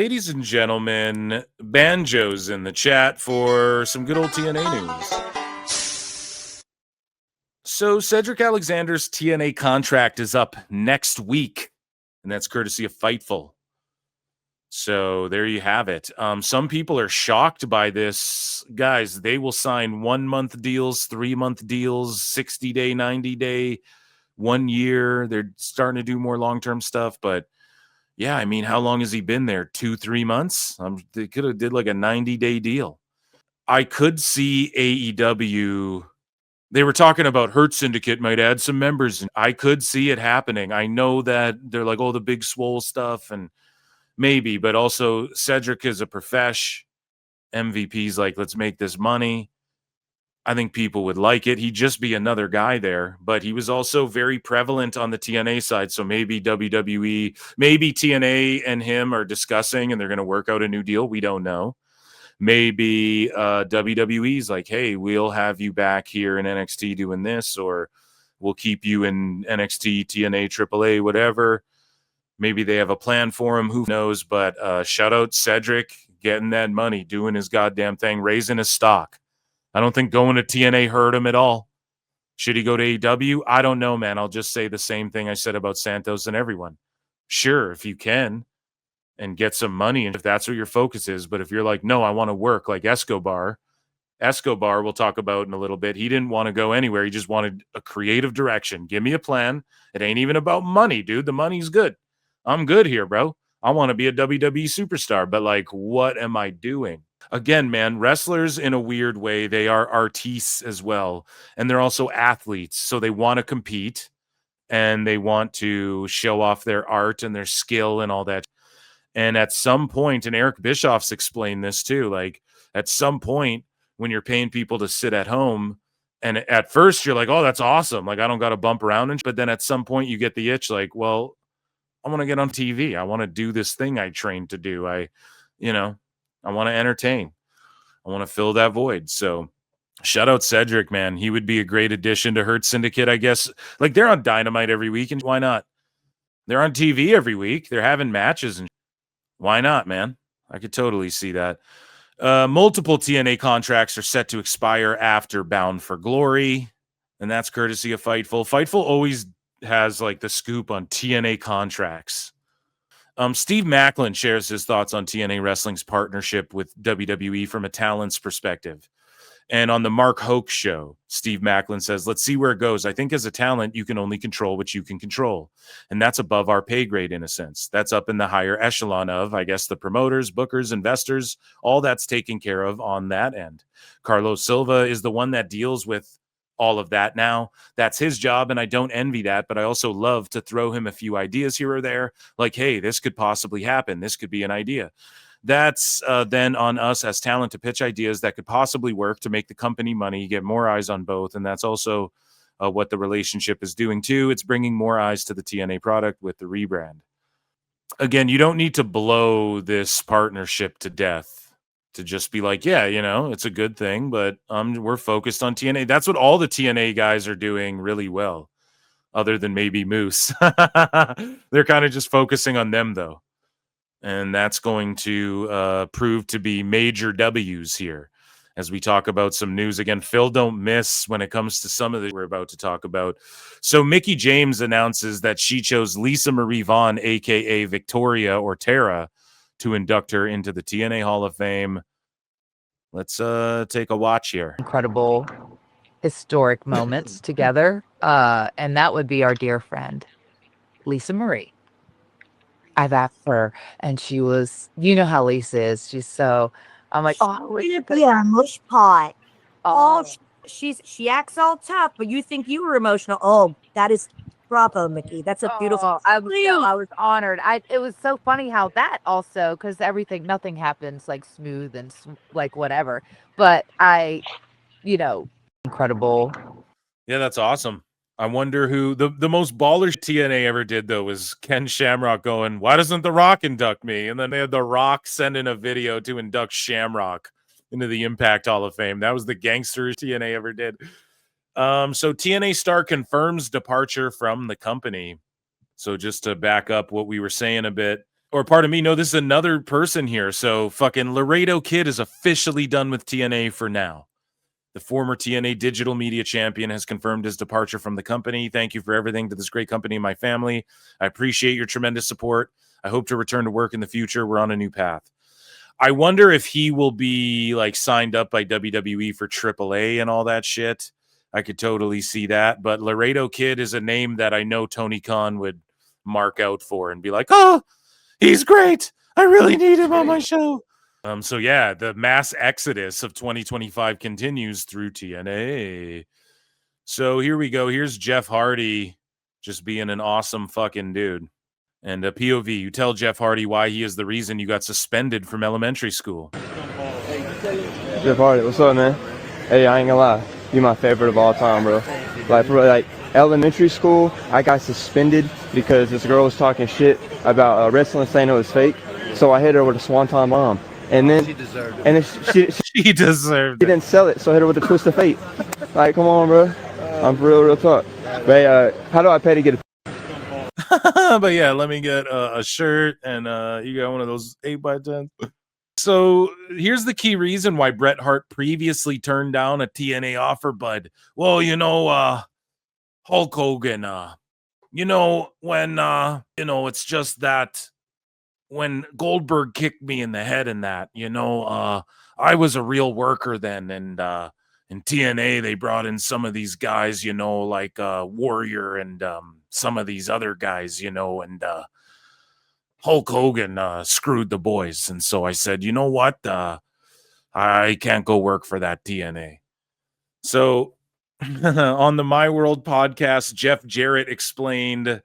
ladies and gentlemen, Banjo's in the chat for some good old TNA news. So Cedric Alexander's TNA contract is up next week, and that's courtesy of Fightful. So there you have it. Some people are shocked by this. Guys, they will sign 1 month deals, 3 month deals, 60-day, 90-day, 1 year. They're starting to do more long-term stuff, but yeah, I mean, how long has he been there? 2-3 months? They could have did like a 90-day deal. I could see AEW. They were talking about Hurt Syndicate might add some members. And I could see it happening. I know that they're like, oh, the big swole stuff, and maybe, but also Cedric is a profesh. MVP's like, let's make this money. I think people would like it. He'd just be another guy there, but he was also very prevalent on the TNA side. So maybe WWE, maybe TNA and him are discussing and they're going to work out a new deal. We don't know. Maybe WWE's like, hey, we'll have you back here in NXT doing this, or we'll keep you in NXT, TNA, AAA, whatever. Maybe they have a plan for him. Who knows? But shout out Cedric getting that money, doing his goddamn thing, raising his stock. I don't think going to TNA hurt him at all. Should he go to AEW? I don't know, man. I'll just say the same thing I said about Santos and everyone. Sure, if you can and get some money, and if that's what your focus is. But if you're like, no, I want to work like Escobar, we'll talk about in a little bit. He didn't want to go anywhere. He just wanted a creative direction. Give me a plan. It ain't even about money, dude. The money's good. I'm good here, bro. I want to be a WWE superstar, but like, what am I doing? Again, man, wrestlers in a weird way, they are artistes as well. And they're also athletes. So they want to compete and they want to show off their art and their skill and all that. And at some point, and Eric Bischoff's explained this too, like at some point when you're paying people to sit at home, and at first you're like, oh, that's awesome. Like I don't got to bump around. But then at some point you get the itch like, well, I want to get on TV. I want to do this thing I trained to do. I want to entertain. I want to fill that void. So shout out Cedric, man. He would be a great addition to Hurt Syndicate, I guess. Like they're on Dynamite every week, and why not? They're on TV every week. They're having matches, and why not, man? I could totally see that. Multiple TNA contracts are set to expire after Bound for Glory, and that's courtesy of Fightful. Fightful always has like the scoop on TNA contracts. Steve Maclin shares his thoughts on TNA Wrestling's partnership with WWE from a talent's perspective. And on the Mark Hoke show, Steve Maclin says, let's see where it goes. I think as a talent, you can only control what you can control. And that's above our pay grade in a sense. That's up in the higher echelon of, I guess, the promoters, bookers, investors, all that's taken care of on that end. Carlos Silva is the one that deals with all of that now. That's his job, and I don't envy that, but I also love to throw him a few ideas here or there, like, hey, this could possibly happen. This could be an idea. That's then on us as talent to pitch ideas that could possibly work to make the company money, get more eyes on both, and that's also what the relationship is doing too. It's bringing more eyes to the TNA product with the rebrand. Again, you don't need to blow this partnership to death to just be like, yeah, it's a good thing, but we're focused on TNA. That's what all the TNA guys are doing really well, other than maybe Moose. They're kind of just focusing on them, though. And that's going to prove to be major W's here as we talk about some news. Again, Phil don't miss when it comes to some of the we're about to talk about. So Mickie James announces that she chose Lisa Marie Vaughn, a.k.a. Victoria or Tara, to induct her into the TNA Hall of Fame. Let's take a watch here. Incredible historic moments together. And that would be our dear friend, Lisa Marie. I've asked her, and she was, you know how Lisa is. She's so, I'm like, oh, yeah, mush pot. oh, She acts all tough, but you think you were emotional. Oh, that is bravo, Mickie. That's a beautiful. I was honored. It was so funny how that also, because nothing happens like smooth and like whatever. But incredible. Yeah, that's awesome. I wonder who the most baller TNA ever did, though, was Ken Shamrock going, why doesn't The Rock induct me? And then they had The Rock send in a video to induct Shamrock into the iMPACT Hall of Fame. That was the gangster TNA ever did. So TNA star confirms departure from the company. So just to back up what we were saying a bit, Or pardon me, no, this is another person here. So fucking Laredo Kid is officially done with TNA for now. The former TNA digital media champion has confirmed his departure from the company. Thank you for everything to this great company and my family. I appreciate your tremendous support. I hope to return to work in the future. We're on a new path. I wonder if he will be like signed up by WWE for AAA and all that shit. I could totally see that. But Laredo Kid is a name that I know Tony Khan would mark out for and be like, oh, he's great. I really need him on my show. So yeah, the mass exodus of 2025 continues through TNA. So here we go. Here's Jeff Hardy just being an awesome fucking dude. And a POV, you tell Jeff Hardy why he is the reason you got suspended from elementary school. Jeff Hardy, what's up, man? Hey, I ain't gonna lie, you're my favorite of all time, bro. Like elementary school, I got suspended because this girl was talking shit about wrestling, saying it was fake. So I hit her with a swanton bomb. And then she deserved it. And then she deserved it. She didn't sell it, so I hit her with a twist of fate. Like, come on, bro. I'm for real talk. But how do I pay to get a but yeah, let me get a shirt and you got one of those 8x10. So here's the key reason why Bret Hart previously turned down a TNA offer, bud. Well, you know, Hulk Hogan, you know, when, you know, it's just that when Goldberg kicked me in the head and that, you know, I was a real worker then. And in TNA, they brought in some of these guys, you know, like Warrior and some of these other guys, you know, and Hulk Hogan screwed the boys. And so I said, you know what? I can't go work for that TNA. So on the My World podcast, Jeff Jarrett explained,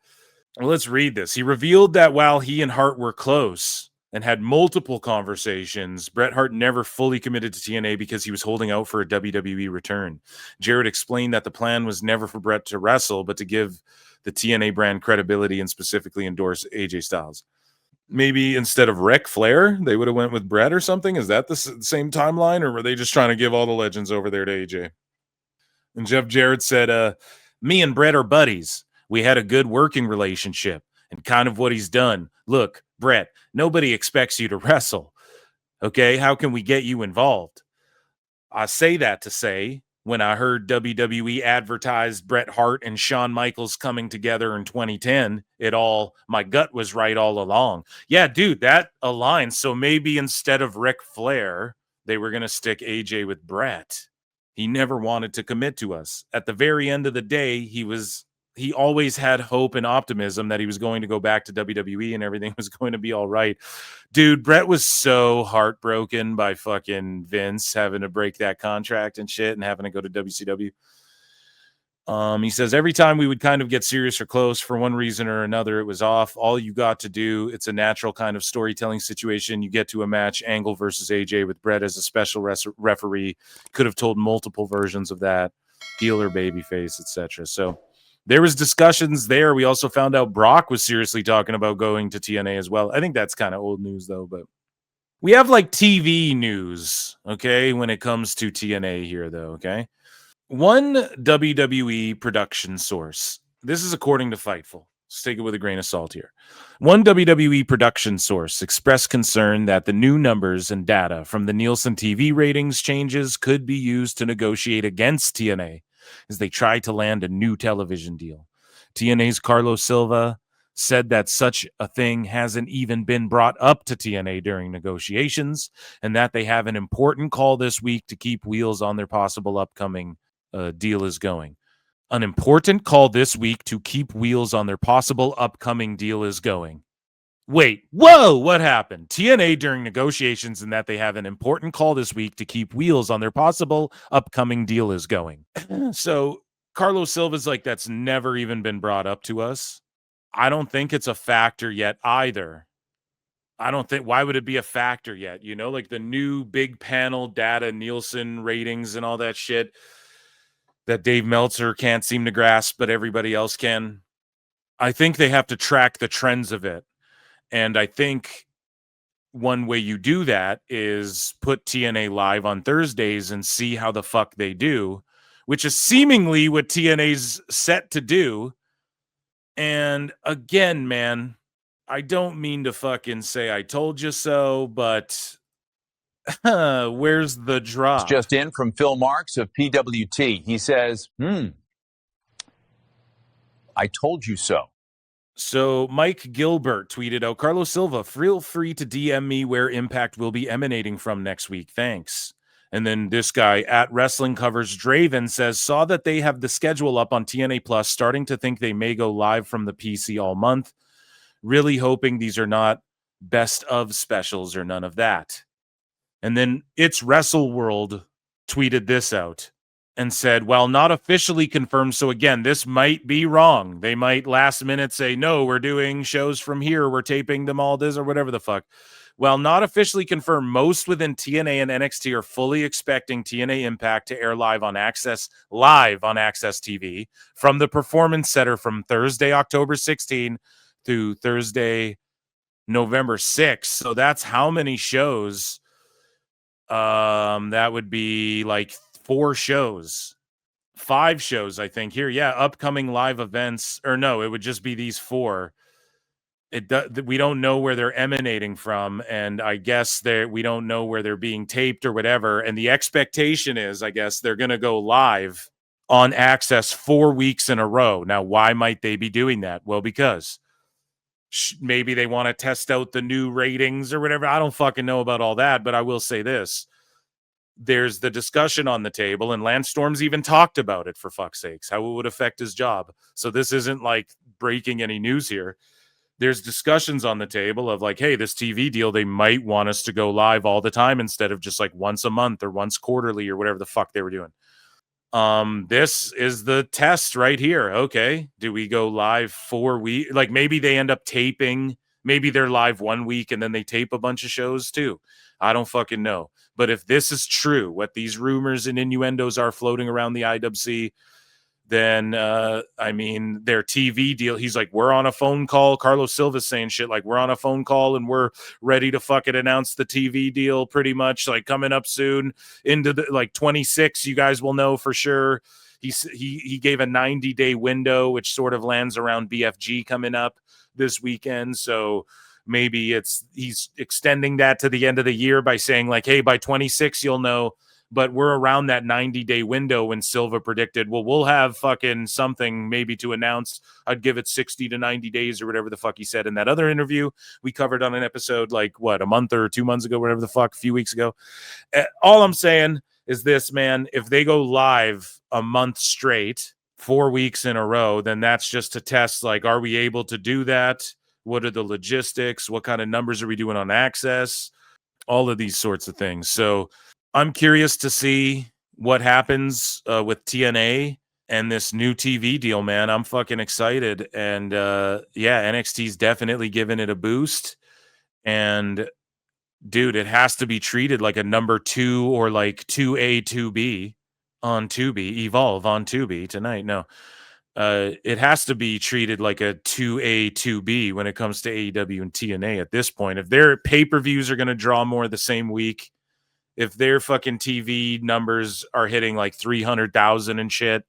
well, let's read this. He revealed that while he and Hart were close and had multiple conversations, Bret Hart never fully committed to TNA because he was holding out for a WWE return. Jarrett explained that the plan was never for Bret to wrestle, but to give the TNA brand credibility and specifically endorse AJ Styles. Maybe instead of Ric Flair, they would have went with Bret or something. Is that the same timeline, or were they just trying to give all the legends over there to AJ? And Jeff Jarrett said, me and Bret are buddies. We had a good working relationship, and kind of what he's done. Look, Bret, nobody expects you to wrestle. Okay, how can we get you involved? I say that to say, when I heard WWE advertised Bret Hart and Shawn Michaels coming together in 2010, my gut was right all along. Yeah, dude, that aligns. So maybe instead of Ric Flair, they were going to stick AJ with Bret. He never wanted to commit to us. At the very end of the day, he always had hope and optimism that he was going to go back to WWE and everything was going to be all right. Dude, Bret was so heartbroken by fucking Vince having to break that contract and shit and having to go to WCW. He says, every time we would kind of get serious or close for one reason or another, it was off. All you got to do, it's a natural kind of storytelling situation. You get to a match, Angle versus AJ with Bret as a special referee. Could have told multiple versions of that, heel or babyface, etc. So there was discussions there. We also found out Brock was seriously talking about going to TNA as well. I think that's kind of old news, though. But we have like TV news, okay, when it comes to TNA here, though, okay? One WWE production source, this is according to Fightful. Let's take it with a grain of salt here. One WWE production source expressed concern that the new numbers and data from the Nielsen TV ratings changes could be used to negotiate against TNA as they try to land a new television deal. TNA's Carlos Silva said that such a thing hasn't even been brought up to TNA during negotiations and that they have an important call this week to keep wheels on their possible upcoming deal is going. An important call this week to keep wheels on their possible upcoming deal is going. Wait, whoa, what happened? TNA during negotiations and that they have an important call this week to keep wheels on their possible upcoming deal is going. So Carlos Silva's like, that's never even been brought up to us. I don't think it's a factor yet either. I don't think, why would it be a factor yet? You know, like the new big panel data, Nielsen ratings and all that shit that Dave Meltzer can't seem to grasp, but everybody else can. I think they have to track the trends of it. And I think one way you do that is put TNA live on Thursdays and see how the fuck they do, which is seemingly what TNA's set to do. And again, man, I don't mean to fucking say I told you so, but where's the drop? Just in from Phil Marks of PWT. He says, I told you so. So Mike Gilbert tweeted out, Carlos Silva, feel free to DM me where Impact will be emanating from next week. Thanks. And then this guy at Wrestling Covers Draven says, saw that they have the schedule up on TNA Plus, starting to think they may go live from the PC all month. Really hoping these are not best of specials or none of that. And then It's Wrestle World tweeted this out and said, while not officially confirmed, so again, this might be wrong. They might last minute say, no, we're doing shows from here. We're taping them all this or whatever the fuck. While not officially confirmed, most within TNA and NXT are fully expecting TNA Impact to air live on Access TV from the Performance Center from Thursday, October 16 through Thursday, November 6th. So that's how many shows? That would be like 4 shows, 5 shows, I think. Here, yeah, upcoming live events, or no, it would just be these 4. We don't know where they're emanating from, and I guess we don't know where they're being taped or whatever. And the expectation is, I guess, they're going to go live on Access 4 weeks in a row. Now, why might they be doing that? Well, because maybe they want to test out the new ratings or whatever. I don't fucking know about all that, but I will say this. There's the discussion on the table, and Lance Storm's even talked about it, for fuck's sakes, how it would affect his job. So this isn't like breaking any news here. There's discussions on the table of like, hey, this TV deal, they might want us to go live all the time instead of just like once a month or once quarterly or whatever the fuck they were doing. This is the test right here. Okay, do we go live 4 weeks? Like maybe they end up taping. Maybe they're live 1 week and then they tape a bunch of shows too. I don't fucking know. But if this is true, what these rumors and innuendos are floating around the IWC, then, I mean, their TV deal, he's like, we're on a phone call. Carlos Silva's saying shit like, we're on a phone call and we're ready to fucking announce the TV deal pretty much, like coming up soon into the, like 26, you guys will know for sure. He gave a 90-day window, which sort of lands around BFG coming up this weekend. So maybe he's extending that to the end of the year by saying like, hey, by 26, you'll know. But we're around that 90-day window when Silva predicted, well, we'll have fucking something maybe to announce. I'd give it 60 to 90 days or whatever the fuck he said in that other interview we covered on an episode like, what, a month or 2 months ago, whatever the fuck, a few weeks ago. All I'm saying is this, man, if they go live a month straight, 4 weeks in a row, then that's just to test, like, are we able to do that? What are the logistics? What kind of numbers are we doing on Access? All of these sorts of things. So I'm curious to see what happens with TNA and this new TV deal, man. I'm fucking excited. And yeah, NXT's definitely giving it a boost. And dude, it has to be treated like a number 2 or like 2A, 2B on Tubi, Evolve on Tubi tonight. No, it has to be treated like a 2A, 2B when it comes to AEW and TNA at this point. If their pay-per-views are going to draw more the same week, if their fucking TV numbers are hitting like 300,000 and shit,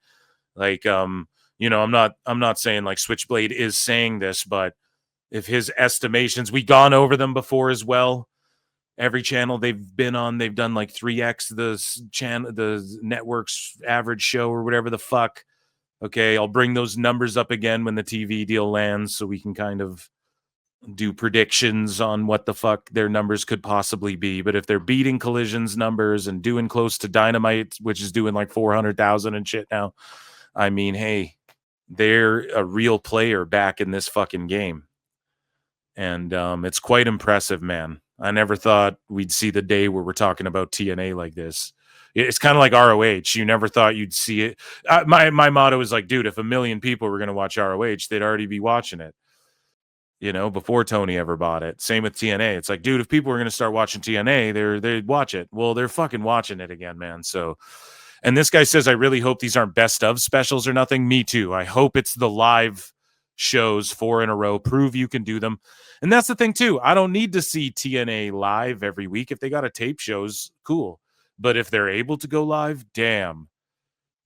like, you know, I'm not saying like Switchblade is saying this, but if his estimations, we've gone over them before as well. Every channel they've been on, they've done like 3x the network's average show or whatever the fuck. Okay, I'll bring those numbers up again when the TV deal lands so we can kind of do predictions on what the fuck their numbers could possibly be. But if they're beating Collision's numbers and doing close to Dynamite, which is doing like 400,000 and shit now, I mean, hey, they're a real player back in this fucking game. And it's quite impressive, man. I never thought we'd see the day where we're talking about TNA like this. It's kind of like ROH. You never thought you'd see it. My motto is like, dude, if 1 million people were going to watch ROH, they'd already be watching it. You know, before Tony ever bought it. Same with TNA. It's like, dude, if people were going to start watching TNA, they'd watch it. Well, they're fucking watching it again, man. So, and this guy says, I really hope these aren't best of specials or nothing. Me too. I hope it's the live shows 4 in a row. Prove you can do them. And that's the thing too. I don't need to see TNA live every week. If they got a tape shows, cool. But if they're able to go live, damn.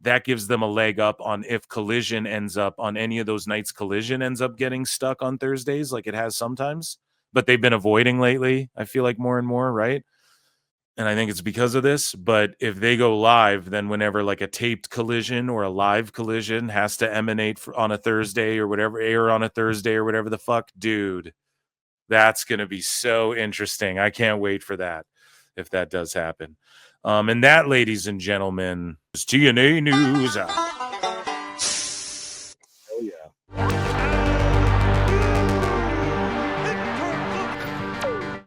that gives them a leg up on if Collision ends up on any of those nights. Collision ends up getting stuck on Thursdays like it has sometimes, but they've been avoiding lately. I feel like more and more, right? And I think it's because of this. But if they go live, then whenever like a taped Collision or a live Collision has to emanate on a Thursday or whatever, air on a Thursday or whatever the fuck, dude, that's going to be so interesting. I can't wait for that if that does happen. And that, ladies and gentlemen, is TNA News.